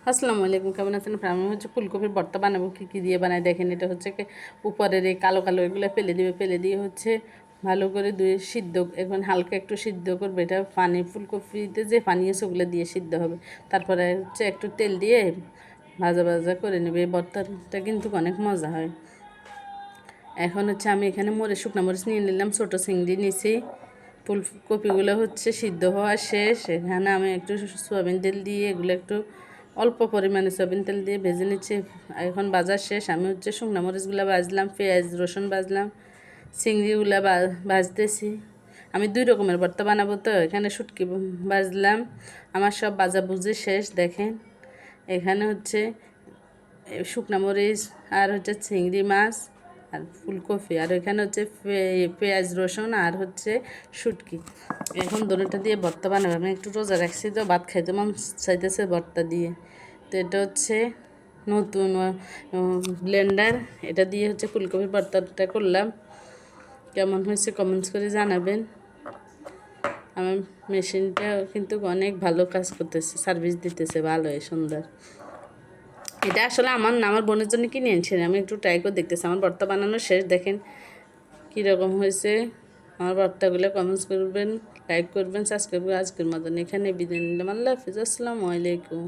আসসালামু আলাইকুম, কেমন আছেন? আমি হচ্ছে ফুলকপির ভর্তা বানাবো। কী দিয়ে বানাই দেখেন। এটা হচ্ছে উপরের এই কালো কালো এগুলো ফেলে দিবে, ফেলে দিয়ে হচ্ছে ভালো করে ধুয়ে সিদ্ধ, এখন হালকা একটু সিদ্ধ করবে। এটা পানি, ফুলকপিতে যে পানি আছে ওগুলো দিয়ে সিদ্ধ হবে। তারপরে হচ্ছে একটু তেল দিয়ে ভাজা ভাজা করে নেবে। এই ভর্তাটা কিন্তু অনেক মজা হয়। এখন হচ্ছে আমি এখানে শুকনো মরিচ নিয়ে নিলাম, ছোটো চিংড়ি নিয়েছি। ফুলকপিগুলো হচ্ছে সিদ্ধ হওয়া শেষ। এখানে আমি একটু সয়াবিন তেল দিয়ে এগুলো একটু অল্প পরিমাণে সয়াবিন তেল দিয়ে ভেজে নিচ্ছি। এখন বাজার শেষ। আমি হচ্ছে শুকনো মরিচগুলো ভাজলাম, পেঁয়াজ রসুন ভাজলাম, চিংড়িগুলো ভাজতেছি। আমি 2 রকমের ভর্তা বানাবো, তো এখানে শুটকি ভাজলাম। আমার সব ভাজাভুজি শেষ। দেখেন এখানে হচ্ছে শুকনো মরিচ আর হচ্ছে চিংড়ি মাছ আর ফুলকপি, আর এখানে হচ্ছে পেঁয়াজ রসুন আর হচ্ছে শুটকি। এখন দোনোটা দিয়ে ভর্তা বানাবো। আমি একটু রোজা রাখছি, তো ভাত খাইতে মন চাইতেছে ভর্তা দিয়ে। তো এটা হচ্ছে নতুন ব্লেন্ডার, এটা দিয়ে হচ্ছে ফুলকপির ভর্তাটা করলাম। কেমন হয়েছে কমেন্টস করে জানাবেন। আমার মেশিনটা কিন্তু অনেক ভালো কাজ করতেছে, সার্ভিস দিতেছে ভালোই সুন্দর। এটা আসলে আমার বোনের জন্য কিনে এনেছি। আমি একটু ট্রাই করে দেখতেছি। আমার ভর্তা বানানো শেষ। দেখেন কীরকম হয়েছে। আমার ভর্তাগুলো কমেন্টস করবেন, লাইক করবেন, সাবস্ক্রাইব করবেন। আজকের মতন এখানে বিদায় নিলাম। আল্লাহ হাফিজ, আসসালামু আলাইকুম।